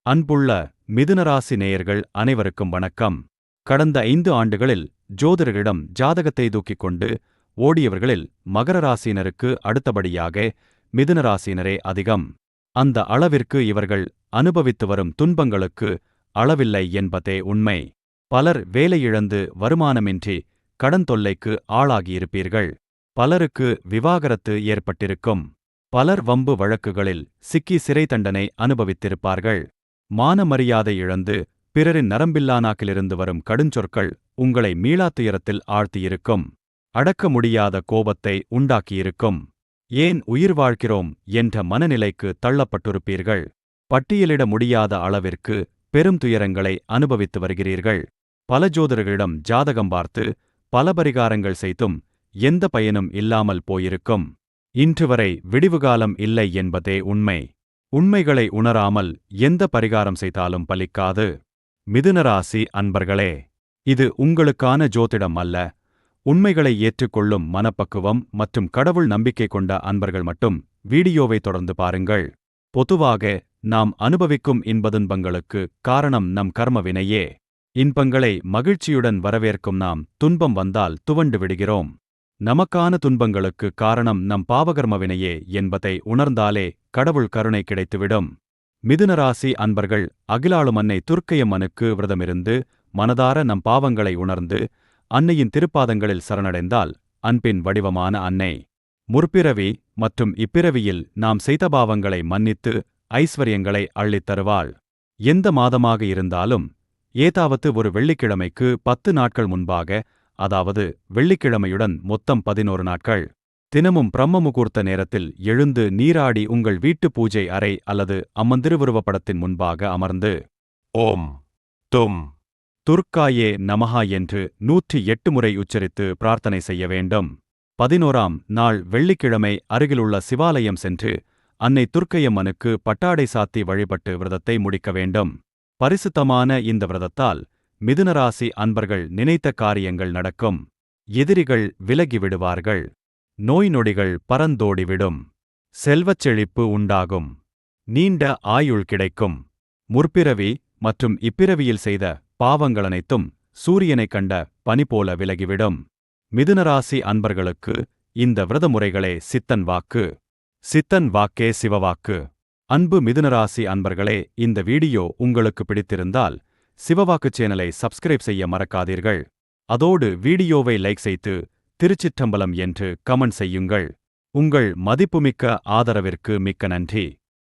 அன்புள்ள மிதுனராசி நேயர்கள் அனைவருக்கும் வணக்கம். கடந்த 5 ஆண்டுகளில் ஜோதிடரிடம் ஜாதகத்தை தூக்கிக் கொண்டு ஓடியவர்களில் மகர ராசியினருக்கு அடுத்தபடியாக மிதுனராசியினரே அதிகம். அந்த அளவிற்கு இவர்கள் அனுபவித்து வரும் துன்பங்களுக்கு அளவில்லை என்பதே உண்மை. பலர் வேலையிழந்து வருமானமின்றி கடன் தொல்லைக்கு ஆளாகியிருப்பீர்கள். பலருக்கு விவாகரத்து ஏற்பட்டிருக்கும். பலர் வம்பு வழக்குகளில் சிக்கி சிறை தண்டனை அனுபவித்திருப்பார்கள். மான மரியாதை இழந்து பிறரின் நரம்பில்லா நாக்கிலிருந்து வரும் கடுஞ்சொற்கள் உங்களை மீளாத் துயரத்தில் ஆழ்த்தியிருக்கும். அடக்க முடியாத கோபத்தை உண்டாக்கியிருக்கும். ஏன் உயிர் வாழ்கிறோம் என்ற மனநிலைக்கு தள்ளப்பட்டிருப்பீர்கள். பட்டியலிட முடியாத அளவிற்கு பெரும் துயரங்களை அனுபவித்து வருகிறீர்கள். பல ஜோதிடர்களிடம் ஜாதகம் பார்த்து பல பரிகாரங்கள் செய்தும் எந்த பயனும் இல்லாமல் போயிருக்கும். இன்று வரை விடிவுகாலம் இல்லை என்பதே உண்மை. உண்மைகளை உணராமல் எந்த பரிகாரம் செய்தாலும் பலிக்காது. மிதுனராசி அன்பர்களே, இது உங்களுக்கான ஜோதிடம் அல்ல. உண்மைகளை ஏற்றுக்கொள்ளும் மனப்பக்குவம் மற்றும் கடவுள் நம்பிக்கை கொண்ட அன்பர்கள் மட்டும் வீடியோவை தொடர்ந்து பாருங்கள். பொதுவாக நாம் அனுபவிக்கும் இன்பதுன்பங்களுக்கு காரணம் நம் கர்ம வினையே. இன்பங்களை மகிழ்ச்சியுடன் வரவேற்கும் நாம் துன்பம் வந்தால் துவண்டு விடுகிறோம். நமக்கான துன்பங்களுக்கு காரணம் நம் பாவகர்ம வினையே என்பதை உணர்ந்தாலே கடவுள் கருணை கிடைத்துவிடும். மிதுனராசி அன்பர்கள் அகிலாளும் அன்னை துர்க்கையம்மனுக்கு விரதமிருந்து மனதார நம் பாவங்களை உணர்ந்து அன்னையின் திருப்பாதங்களில் சரணடைந்தால் அன்பின் வடிவமான அன்னை முற்பிறவி மற்றும் இப்பிறவியில் நாம் செய்த பாவங்களை மன்னித்து ஐஸ்வர்யங்களை அள்ளித் தருவாள். எந்த மாதமாக இருந்தாலும் ஏதாவது ஒரு வெள்ளிக்கிழமைக்கு 10 நாட்கள் முன்பாக, அதாவது வெள்ளிக்கிழமையுடன் மொத்தம் 11 நாட்கள், தினமும் பிரம்ம முகூர்த்த நேரத்தில் எழுந்து நீராடி உங்கள் வீட்டு பூஜை அறை அல்லது அம்மன் திருவுருவப்படத்தின் முன்பாக அமர்ந்து ஓம் தும் துர்க்காயே நமஹா என்று 108 முறை உச்சரித்து பிரார்த்தனை செய்ய வேண்டும். 11ஆம் நாள் வெள்ளிக்கிழமை அருகிலுள்ள சிவாலயம் சென்று அன்னை துர்க்கையம்மனுக்கு பட்டாடை சாத்தி வழிபட்டு விரதத்தை முடிக்க வேண்டும். பரிசுத்தமான இந்த விரதத்தால் மிதுனராசி அன்பர்கள் நினைத்த காரியங்கள் நடக்கும். எதிரிகள் விலகிவிடுவார்கள். நோய் நொடிகள் பறந்தோடிவிடும். செல்வச் செழிப்பு உண்டாகும். நீண்ட ஆயுள் கிடைக்கும். முற்பிறவி மற்றும் இப்பிறவியில் செய்த பாவங்களனைத்தும் சூரியனைக் கண்ட பனி போல விலகிவிடும். மிதுனராசி அன்பர்களுக்கு இந்த விரத முறைகளே சித்தன் வாக்கு. சித்தன் வாக்கே சிவவாக்கு. அன்பு மிதுனராசி அன்பர்களே, இந்த வீடியோ உங்களுக்கு பிடித்திருந்தால் சிவவாக்கு சேனலை சப்ஸ்கிரைப் செய்ய மறக்காதீர்கள். அதோடு வீடியோவை லைக் செய்து திருச்சிற்றம்பலம் என்று கமெண்ட் செய்யுங்கள். உங்கள் மதிப்புமிக்க ஆதரவிற்கு மிக்க நன்றி.